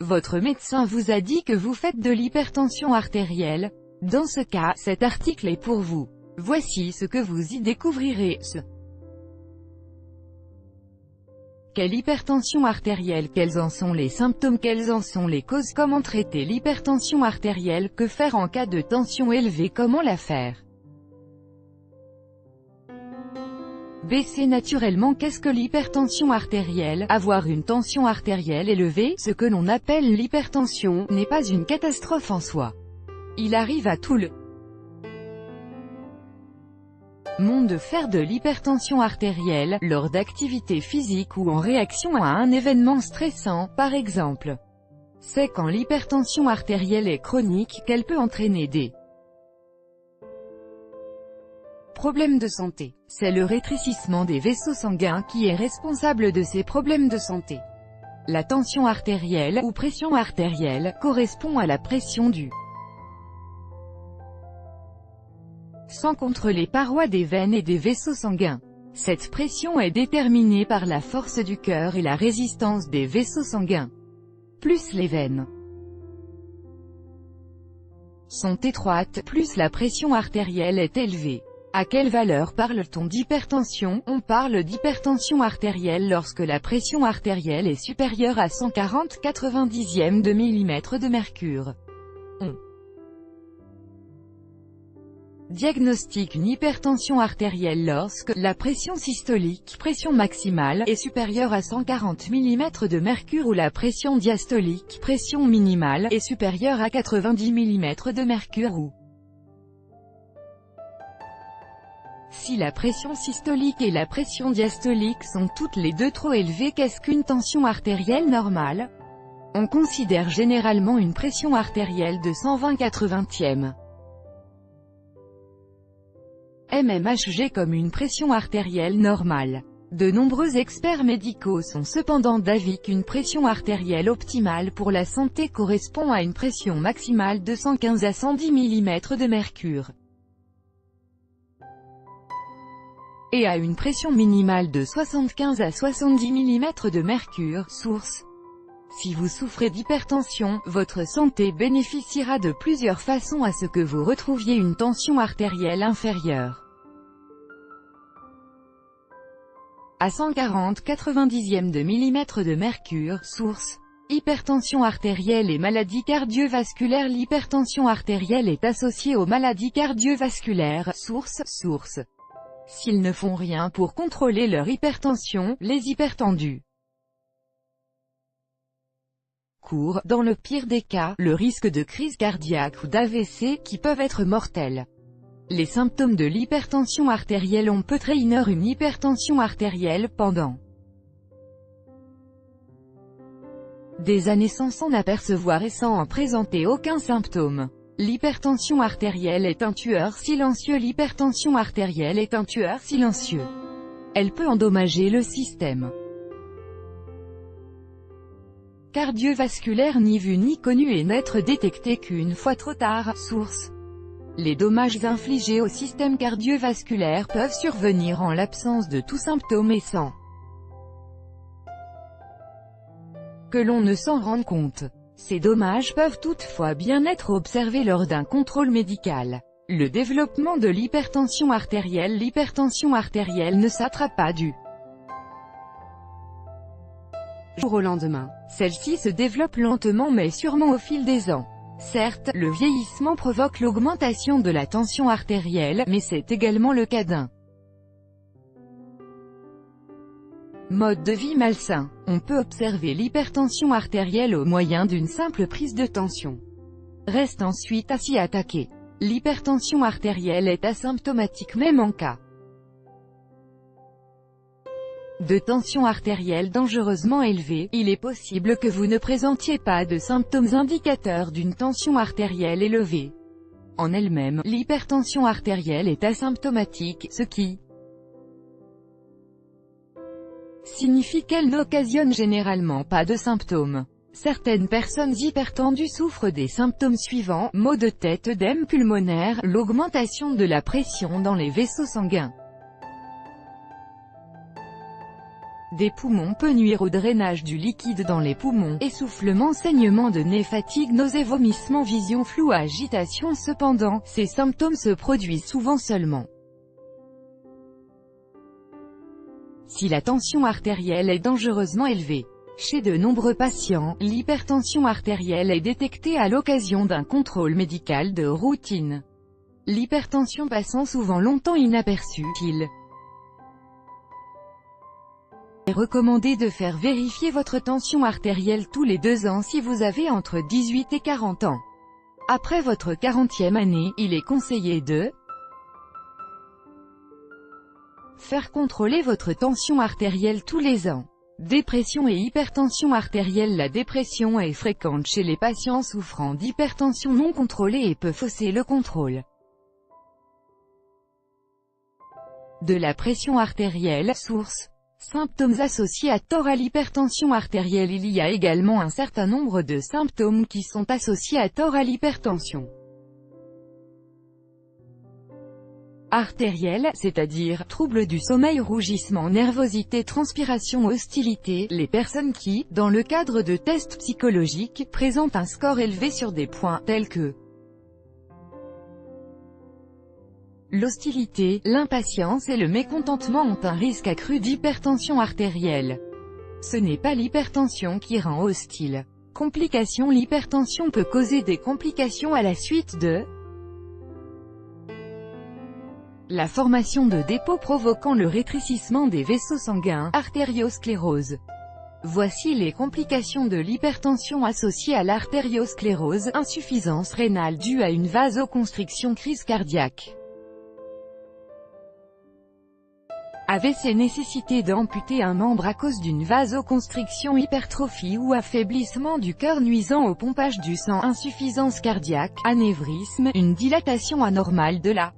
Votre médecin vous a dit que vous faites de l'hypertension artérielle. Dans ce cas, cet article est pour vous. Voici ce que vous y découvrirez. Quelle hypertension artérielle? Quels en sont les symptômes? Quelles en sont les causes? Comment traiter l'hypertension artérielle? Que faire en cas de tension élevée? Comment la faire? Baisser naturellement. Qu'est-ce que l'hypertension artérielle? Avoir une tension artérielle élevée, ce que l'on appelle l'hypertension, n'est pas une catastrophe en soi. Il arrive à tout le monde de faire de l'hypertension artérielle, lors d'activités physiques ou en réaction à un événement stressant, par exemple. C'est quand l'hypertension artérielle est chronique qu'elle peut entraîner des problèmes de santé. C'est le rétrécissement des vaisseaux sanguins qui est responsable de ces problèmes de santé. La tension artérielle, ou pression artérielle, correspond à la pression du sang contre les parois des veines et des vaisseaux sanguins. Cette pression est déterminée par la force du cœur et la résistance des vaisseaux sanguins. Plus les veines sont étroites, plus la pression artérielle est élevée. À quelle valeur parle-t-on d'hypertension? On parle d'hypertension artérielle lorsque la pression artérielle est supérieure à 140/90 de millimètre de mercure. On diagnostique une hypertension artérielle lorsque la pression systolique, pression maximale, est supérieure à 140 mm de mercure ou la pression diastolique, pression minimale, est supérieure à 90 mm de mercure ou si la pression systolique et la pression diastolique sont toutes les deux trop élevées. Qu'est-ce qu'une tension artérielle normale? On considère généralement une pression artérielle de 120/80 mmHg comme une pression artérielle normale. De nombreux experts médicaux sont cependant d'avis qu'une pression artérielle optimale pour la santé correspond à une pression maximale de 115 à 110 mm de mercure. Et à une pression minimale de 75 à 70 mm de mercure. Source. Si vous souffrez d'hypertension, votre santé bénéficiera de plusieurs façons à ce que vous retrouviez une tension artérielle inférieure à 140/90 de millimètre de mercure. Source. Hypertension artérielle et maladies cardiovasculaires. L'hypertension artérielle est associée aux maladies cardiovasculaires. Source. S'ils ne font rien pour contrôler leur hypertension, les hypertendus courent, dans le pire des cas, le risque de crise cardiaque ou d'AVC, qui peuvent être mortels. Les symptômes de l'hypertension artérielle. On peut traîner une hypertension artérielle pendant des années sans s'en apercevoir et sans en présenter aucun symptôme. L'hypertension artérielle est un tueur silencieux. L'hypertension artérielle est un tueur silencieux. Elle peut endommager le système cardiovasculaire, ni vu ni connu, et n'être détecté qu'une fois trop tard. Source. Les dommages infligés au système cardiovasculaire peuvent survenir en l'absence de tout symptôme et sans que l'on ne s'en rende compte. Ces dommages peuvent toutefois bien être observés lors d'un contrôle médical. Le développement de l'hypertension artérielle. L'hypertension artérielle ne s'attrape pas du jour au lendemain. Celle-ci se développe lentement mais sûrement au fil des ans. Certes, le vieillissement provoque l'augmentation de la tension artérielle, mais c'est également le cas d'un mode de vie malsain. On peut observer l'hypertension artérielle au moyen d'une simple prise de tension. Reste ensuite à s'y attaquer. L'hypertension artérielle est asymptomatique même en cas de tension artérielle dangereusement élevée. Il est possible que vous ne présentiez pas de symptômes indicateurs d'une tension artérielle élevée. En elle-même, l'hypertension artérielle est asymptomatique, ce qui signifie qu'elle n'occasionne généralement pas de symptômes. Certaines personnes hypertendues souffrent des symptômes suivants: maux de tête, œdème pulmonaire, l'augmentation de la pression dans les vaisseaux sanguins, des poumons peut nuire au drainage du liquide dans les poumons, essoufflement, saignement de nez, fatigue, nausées, vomissements, vision floue, agitation. Cependant, ces symptômes se produisent souvent seulement si la tension artérielle est dangereusement élevée. Chez de nombreux patients, l'hypertension artérielle est détectée à l'occasion d'un contrôle médical de routine. L'hypertension passant souvent longtemps inaperçue, il est recommandé de faire vérifier votre tension artérielle tous les 2 ans si vous avez entre 18 et 40 ans. Après votre 40e année, il est conseillé de faire contrôler votre tension artérielle tous les ans. Dépression et hypertension artérielle. La dépression est fréquente chez les patients souffrant d'hypertension non contrôlée et peut fausser le contrôle de la pression artérielle. Source: symptômes associés à tort à l'hypertension artérielle. Il y a également un certain nombre de symptômes qui sont associés à tort à l'hypertension artérielle, c'est-à-dire troubles du sommeil, rougissement, nervosité, transpiration, hostilité. Les personnes qui, dans le cadre de tests psychologiques, présentent un score élevé sur des points tels que l'hostilité, l'impatience et le mécontentement ont un risque accru d'hypertension artérielle. Ce n'est pas l'hypertension qui rend hostile. Complications. L'hypertension peut causer des complications à la suite de la formation de dépôts provoquant le rétrécissement des vaisseaux sanguins, artériosclérose. Voici les complications de l'hypertension associées à l'artériosclérose: insuffisance rénale due à une vasoconstriction, crise cardiaque, AVC, nécessité d'amputer un membre à cause d'une vasoconstriction, hypertrophie ou affaiblissement du cœur nuisant au pompage du sang, insuffisance cardiaque, anévrisme, une dilatation anormale de la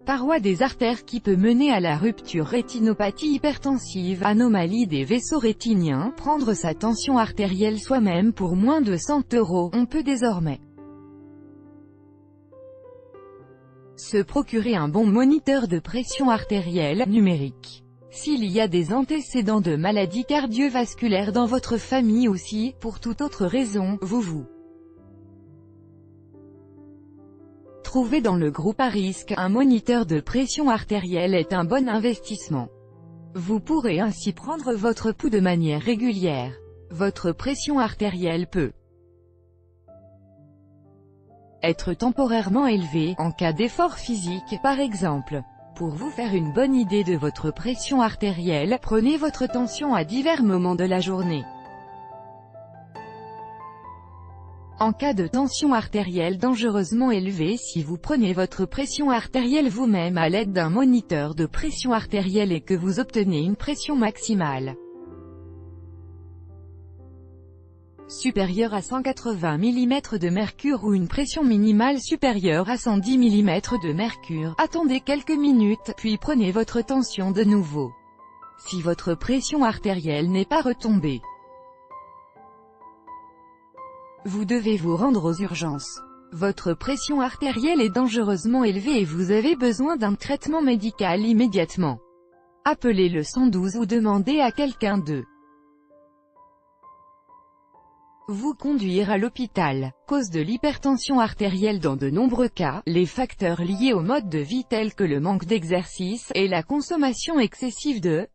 paroi des artères qui peut mener à la rupture, rétinopathie hypertensive, anomalie des vaisseaux rétiniens. Prendre sa tension artérielle soi-même pour moins de 100 €. On peut désormais se procurer un bon moniteur de pression artérielle numérique. S'il y a des antécédents de maladies cardiovasculaires dans votre famille ou si, pour toute autre raison, vous trouvez dans le groupe à risque, un moniteur de pression artérielle est un bon investissement. Vous pourrez ainsi prendre votre pouls de manière régulière. Votre pression artérielle peut être temporairement élevée, en cas d'effort physique, par exemple. Pour vous faire une bonne idée de votre pression artérielle, prenez votre tension à divers moments de la journée. En cas de tension artérielle dangereusement élevée, si vous prenez votre pression artérielle vous-même à l'aide d'un moniteur de pression artérielle et que vous obtenez une pression maximale supérieure à 180 mm de mercure ou une pression minimale supérieure à 110 mm de mercure, attendez quelques minutes, puis prenez votre tension de nouveau. Si votre pression artérielle n'est pas retombée, vous devez vous rendre aux urgences. Votre pression artérielle est dangereusement élevée et vous avez besoin d'un traitement médical immédiatement. Appelez le 112 ou demandez à quelqu'un de vous conduire à l'hôpital. Cause de l'hypertension artérielle. Dans de nombreux cas, les facteurs liés au mode de vie tels que le manque d'exercice et la consommation excessive de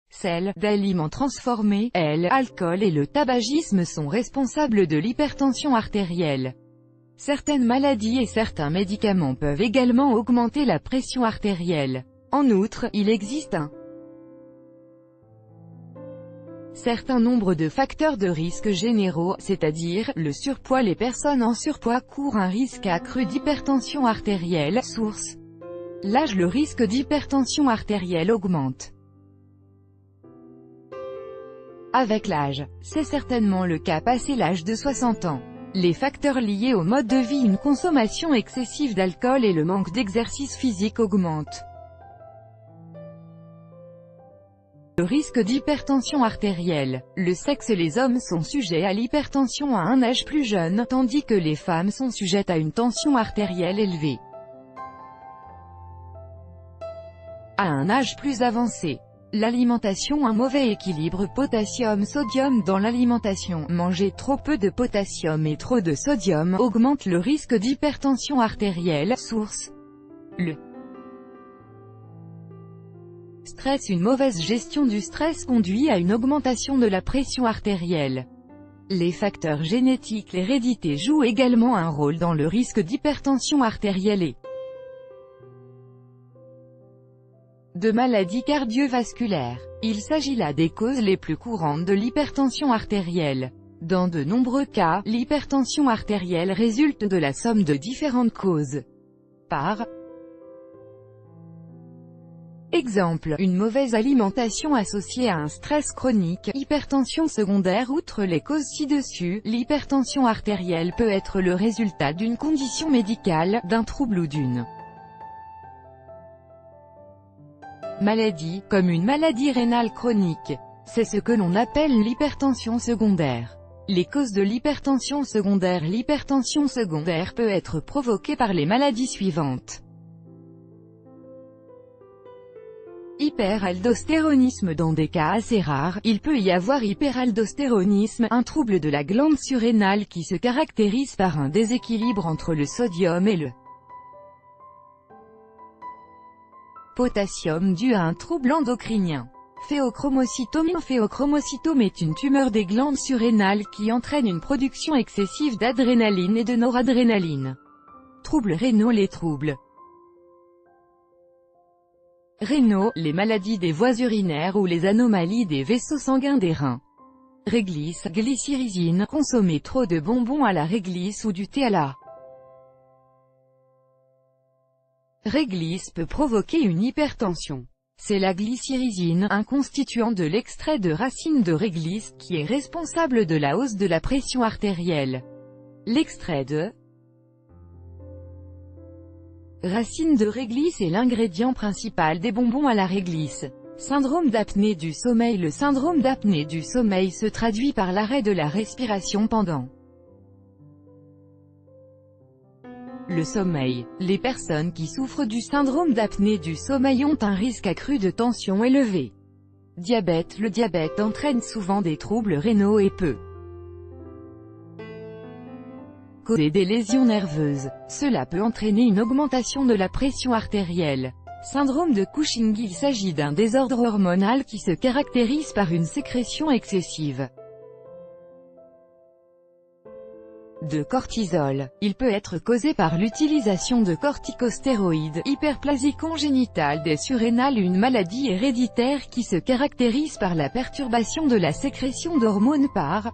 sel, d'aliments transformés, alcool et le tabagisme sont responsables de l'hypertension artérielle. Certaines maladies et certains médicaments peuvent également augmenter la pression artérielle. En outre, il existe un certain nombre de facteurs de risque généraux, c'est-à-dire, le surpoids. Les personnes en surpoids courent un risque accru d'hypertension artérielle. Source: l'âge. Le risque d'hypertension artérielle augmente avec l'âge. C'est certainement le cas passé l'âge de 60 ans. Les facteurs liés au mode de vie, une consommation excessive d'alcool et le manque d'exercice physique augmentent le risque d'hypertension artérielle. Le sexe. Les hommes sont sujets à l'hypertension à un âge plus jeune, tandis que les femmes sont sujettes à une tension artérielle élevée À un âge plus avancé, l'alimentation. Un mauvais équilibre potassium-sodium dans l'alimentation. Manger trop peu de potassium et trop de sodium augmente le risque d'hypertension artérielle. Source: le stress. Une mauvaise gestion du stress conduit à une augmentation de la pression artérielle. Les facteurs génétiques, l'hérédité jouent également un rôle dans le risque d'hypertension artérielle et de maladies cardiovasculaires. Il s'agit là des causes les plus courantes de l'hypertension artérielle. Dans de nombreux cas, l'hypertension artérielle résulte de la somme de différentes causes. Par exemple, une mauvaise alimentation associée à un stress chronique, hypertension secondaire. Outre les causes ci-dessus, l'hypertension artérielle peut être le résultat d'une condition médicale, d'un trouble ou d'une maladie, comme une maladie rénale chronique. C'est ce que l'on appelle l'hypertension secondaire. Les causes de l'hypertension secondaire. L'hypertension secondaire peut être provoquée par les maladies suivantes. Hyperaldostéronisme. Dans des cas assez rares, il peut y avoir hyperaldostéronisme, un trouble de la glande surrénale qui se caractérise par un déséquilibre entre le sodium et le potassium dû à un trouble endocrinien. Phéochromocytome. Un phéochromocytome est une tumeur des glandes surrénales qui entraîne une production excessive d'adrénaline et de noradrénaline. Troubles rénaux. Les troubles rénaux, les maladies des voies urinaires ou les anomalies des vaisseaux sanguins des reins. Réglisse, glycyrrhizine. Consommer trop de bonbons à la réglisse ou du thé à la réglisse peut provoquer une hypertension. C'est la glycyrrhizine, un constituant de l'extrait de racine de réglisse, qui est responsable de la hausse de la pression artérielle. L'extrait de racine de réglisse est l'ingrédient principal des bonbons à la réglisse. Syndrome d'apnée du sommeil. Le syndrome d'apnée du sommeil se traduit par l'arrêt de la respiration pendant le sommeil. Les personnes qui souffrent du syndrome d'apnée du sommeil ont un risque accru de tension élevé. Diabète. Le diabète entraîne souvent des troubles rénaux et peut causer des lésions nerveuses. Cela peut entraîner une augmentation de la pression artérielle. Syndrome de Cushing. Il s'agit d'un désordre hormonal qui se caractérise par une sécrétion excessive de cortisol. Il peut être causé par l'utilisation de corticostéroïdes. Hyperplasie congénitale des surrénales. Une maladie héréditaire qui se caractérise par la perturbation de la sécrétion d'hormones par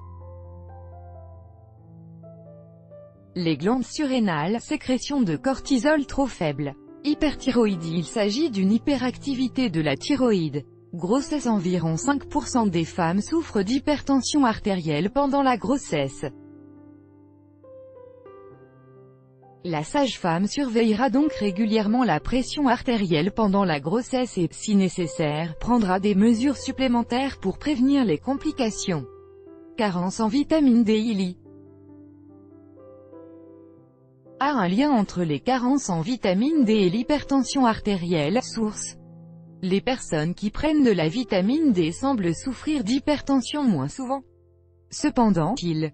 les glandes surrénales. Sécrétion de cortisol trop faible. Hyperthyroïdie. Il s'agit d'une hyperactivité de la thyroïde. Grossesse. Environ 5% des femmes souffrent d'hypertension artérielle pendant la grossesse. La sage-femme surveillera donc régulièrement la pression artérielle pendant la grossesse et, si nécessaire, prendra des mesures supplémentaires pour prévenir les complications. Carence en vitamine D. Il y a un lien entre les carences en vitamine D et l'hypertension artérielle. Source: les personnes qui prennent de la vitamine D semblent souffrir d'hypertension moins souvent. Cependant, il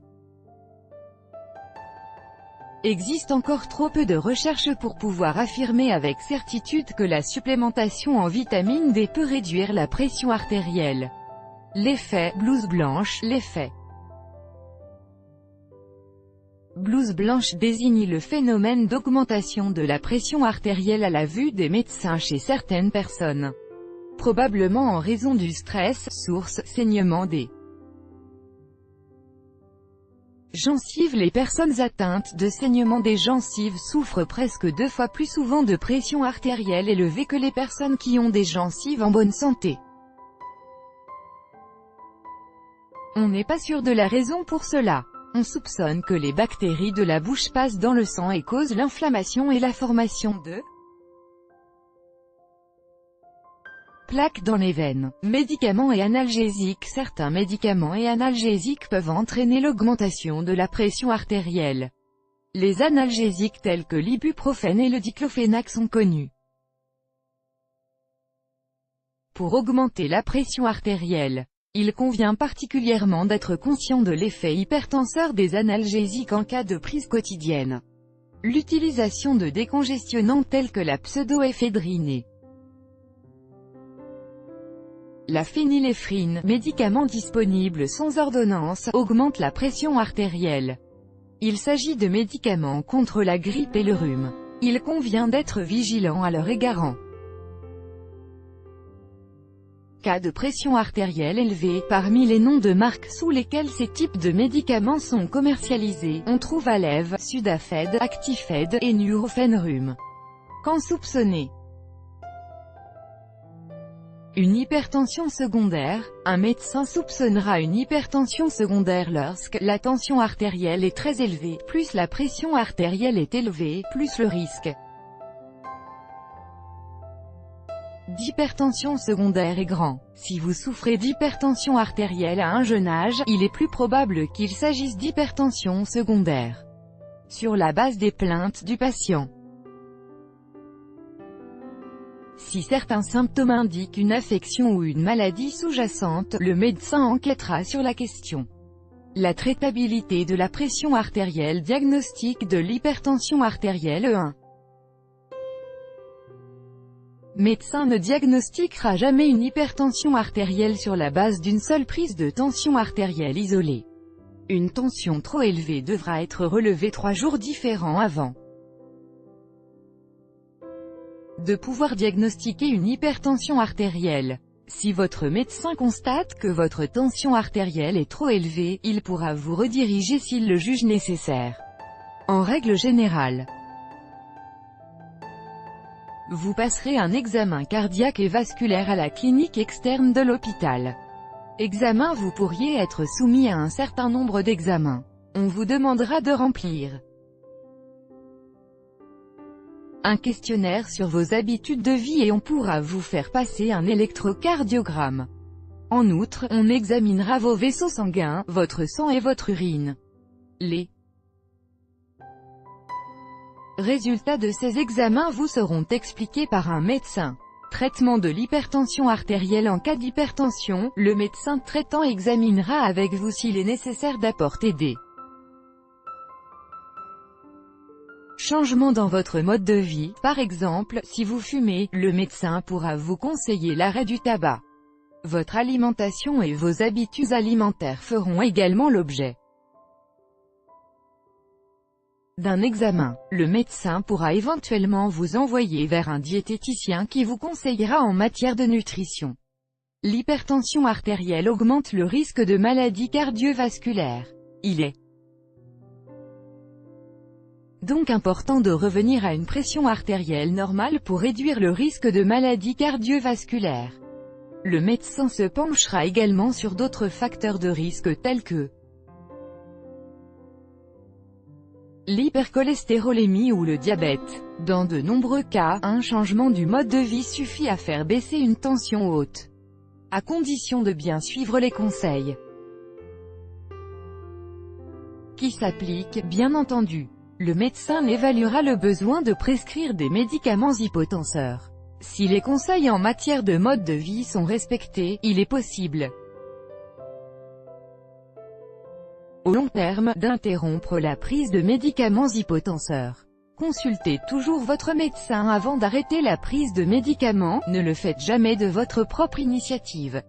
existe encore trop peu de recherches pour pouvoir affirmer avec certitude que la supplémentation en vitamine D peut réduire la pression artérielle. L'effet blouse blanche. L'effet blouse blanche désigne le phénomène d'augmentation de la pression artérielle à la vue des médecins chez certaines personnes. Probablement en raison du stress. Source: saignement des gencives. Les personnes atteintes de saignement des gencives souffrent presque 2 fois plus souvent de pression artérielle élevée que les personnes qui ont des gencives en bonne santé. On n'est pas sûr de la raison pour cela. On soupçonne que les bactéries de la bouche passent dans le sang et causent l'inflammation et la formation de plaques dans les veines. Médicaments et analgésiques. Certains médicaments et analgésiques peuvent entraîner l'augmentation de la pression artérielle. Les analgésiques tels que l'ibuprofène et le diclofénac sont connus. Pour augmenter la pression artérielle, il convient particulièrement d'être conscient de l'effet hypertenseur des analgésiques en cas de prise quotidienne. L'utilisation de décongestionnants tels que la pseudoéphédrine, la phényléphrine, médicament disponible sans ordonnance, augmente la pression artérielle. Il s'agit de médicaments contre la grippe et le rhume. Il convient d'être vigilant à leur égard. Cas de pression artérielle élevée, parmi les noms de marques sous lesquels ces types de médicaments sont commercialisés, on trouve Aleve, Sudafed, Actifed, et Nurofen. Quand soupçonné une hypertension secondaire, un médecin soupçonnera une hypertension secondaire lorsque la tension artérielle est très élevée, plus la pression artérielle est élevée, plus le risque d'hypertension secondaire est grand. Si vous souffrez d'hypertension artérielle à un jeune âge, il est plus probable qu'il s'agisse d'hypertension secondaire. Sur la base des plaintes du patient. Si certains symptômes indiquent une affection ou une maladie sous-jacente, le médecin enquêtera sur la question. La traitabilité de la pression artérielle. Diagnostic de l'hypertension artérielle. 1. Médecin ne diagnostiquera jamais une hypertension artérielle sur la base d'une seule prise de tension artérielle isolée. Une tension trop élevée devra être relevée 3 jours différents avant de pouvoir diagnostiquer une hypertension artérielle. Si votre médecin constate que votre tension artérielle est trop élevée, il pourra vous rediriger s'il le juge nécessaire. En règle générale, vous passerez un examen cardiaque et vasculaire à la clinique externe de l'hôpital. Examen. Vous pourriez être soumis à un certain nombre d'examens. On vous demandera de remplir un questionnaire sur vos habitudes de vie et on pourra vous faire passer un électrocardiogramme. En outre, on examinera vos vaisseaux sanguins, votre sang et votre urine. Les résultats de ces examens vous seront expliqués par un médecin. Traitement de l'hypertension artérielle. En cas d'hypertension, le médecin traitant examinera avec vous s'il est nécessaire d'apporter des changements dans votre mode de vie. Par exemple, si vous fumez, le médecin pourra vous conseiller l'arrêt du tabac. Votre alimentation et vos habitudes alimentaires feront également l'objet d'un examen. Le médecin pourra éventuellement vous envoyer vers un diététicien qui vous conseillera en matière de nutrition. L'hypertension artérielle augmente le risque de maladies cardiovasculaires. Il est donc important de revenir à une pression artérielle normale pour réduire le risque de maladies cardiovasculaires. Le médecin se penchera également sur d'autres facteurs de risque tels que l'hypercholestérolémie ou le diabète. Dans de nombreux cas, un changement du mode de vie suffit à faire baisser une tension haute, à condition de bien suivre les conseils qui s'appliquent, bien entendu. Le médecin évaluera le besoin de prescrire des médicaments hypotenseurs. Si les conseils en matière de mode de vie sont respectés, il est possible, au long terme, d'interrompre la prise de médicaments hypotenseurs. Consultez toujours votre médecin avant d'arrêter la prise de médicaments, ne le faites jamais de votre propre initiative.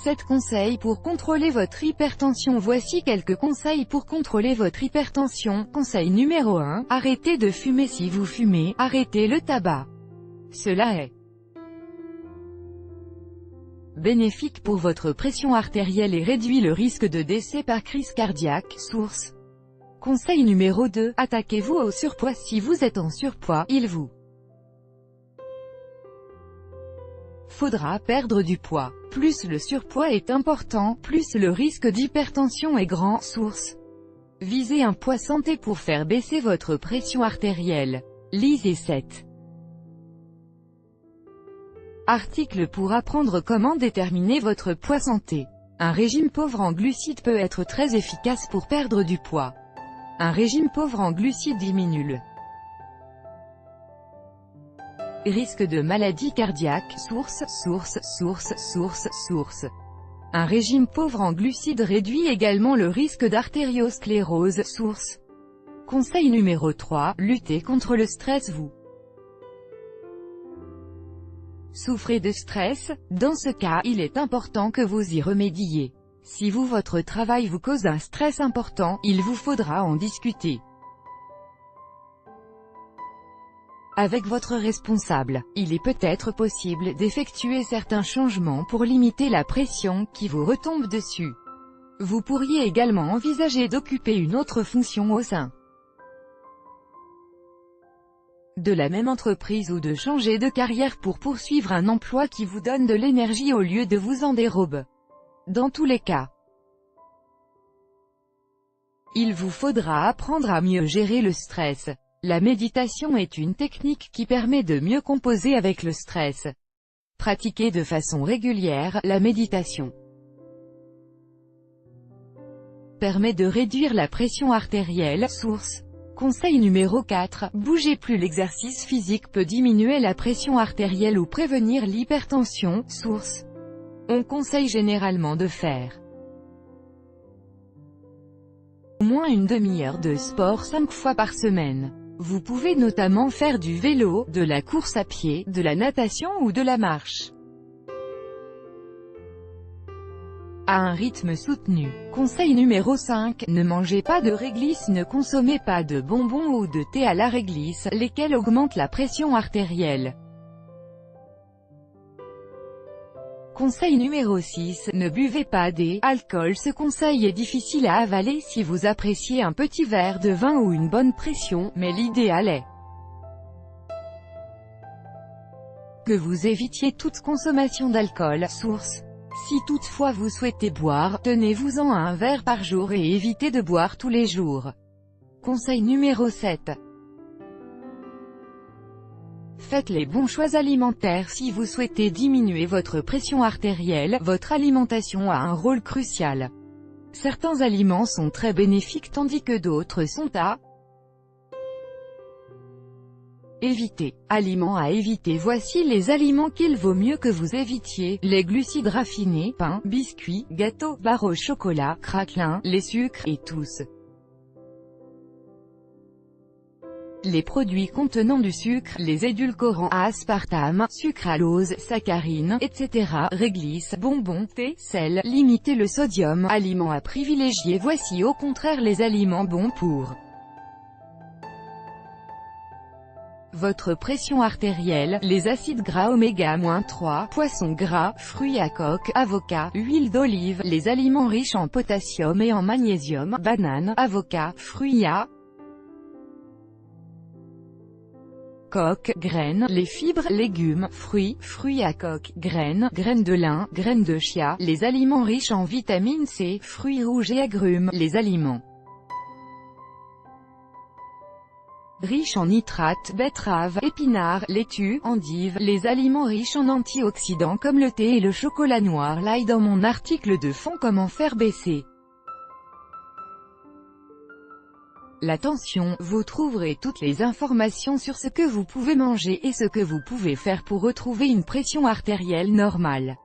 7 conseils pour contrôler votre hypertension. Voici quelques conseils pour contrôler votre hypertension. Conseil numéro 1, arrêtez de fumer si vous fumez, arrêtez le tabac. Cela est bénéfique pour votre pression artérielle et réduit le risque de décès par crise cardiaque. Source. Conseil numéro 2, attaquez-vous au surpoids. Si vous êtes en surpoids, il vous faudra perdre du poids. Plus le surpoids est important, plus le risque d'hypertension est grand. Source. Visez un poids santé pour faire baisser votre pression artérielle. Lisez 7 articles pour apprendre comment déterminer votre poids santé. Un régime pauvre en glucides peut être très efficace pour perdre du poids. Un régime pauvre en glucides diminue le Risque de maladie cardiaque, source. Un régime pauvre en glucides réduit également le risque d'artériosclérose, source. Conseil numéro 3, lutter contre le stress. Vous souffrez de stress? Dans ce cas, il est important que vous y remédiez. Si votre travail vous cause un stress important, il vous faudra en discuter avec votre responsable. Il est peut-être possible d'effectuer certains changements pour limiter la pression qui vous retombe dessus. Vous pourriez également envisager d'occuper une autre fonction au sein de la même entreprise ou de changer de carrière pour poursuivre un emploi qui vous donne de l'énergie au lieu de vous en dérobe. Dans tous les cas, il vous faudra apprendre à mieux gérer le stress. La méditation est une technique qui permet de mieux composer avec le stress. Pratiquée de façon régulière, la méditation permet de réduire la pression artérielle, source. Conseil numéro 4, bougez plus. L'exercice physique peut diminuer la pression artérielle ou prévenir l'hypertension, source. On conseille généralement de faire au moins une demi-heure de sport 5 fois par semaine. Vous pouvez notamment faire du vélo, de la course à pied, de la natation ou de la marche à un rythme soutenu. Conseil numéro 5, ne mangez pas de réglisse. Ne consommez pas de bonbons ou de thé à la réglisse, lesquels augmentent la pression artérielle. Conseil numéro 6, ne buvez pas d'alcool. Ce conseil est difficile à avaler si vous appréciez un petit verre de vin ou une bonne pression, mais l'idéal est que vous évitiez toute consommation d'alcool, source. Si toutefois vous souhaitez boire, tenez-vous-en à un verre par jour et évitez de boire tous les jours. Conseil numéro 7. Faites les bons choix alimentaires. Si vous souhaitez diminuer votre pression artérielle, votre alimentation a un rôle crucial. Certains aliments sont très bénéfiques tandis que d'autres sont à éviter. Aliments à éviter. Voici les aliments qu'il vaut mieux que vous évitiez. Les glucides raffinés, pain, biscuits, gâteaux, barres au chocolat, craquelins, les sucres, et tous les produits contenant du sucre, les édulcorants, aspartame, sucralose, saccharine, etc., réglisse, bonbons, thé, sel. Limitez le sodium. Aliments à privilégier. Voici au contraire les aliments bons pour votre pression artérielle. Les acides gras oméga-3, poissons gras, fruits à coque, avocat, huile d'olive, les aliments riches en potassium et en magnésium, bananes, avocat, fruits à coque, graines, les fibres, légumes, fruits, fruits à coque, graines, graines de lin, graines de chia, les aliments riches en vitamine C, fruits rouges et agrumes, les aliments riches en nitrates, betteraves, épinards, laitue, endives, les aliments riches en antioxydants comme le thé et le chocolat noir. L'ail dans mon article de fond Comment faire baisser la tension, vous trouverez toutes les informations sur ce que vous pouvez manger et ce que vous pouvez faire pour retrouver une pression artérielle normale.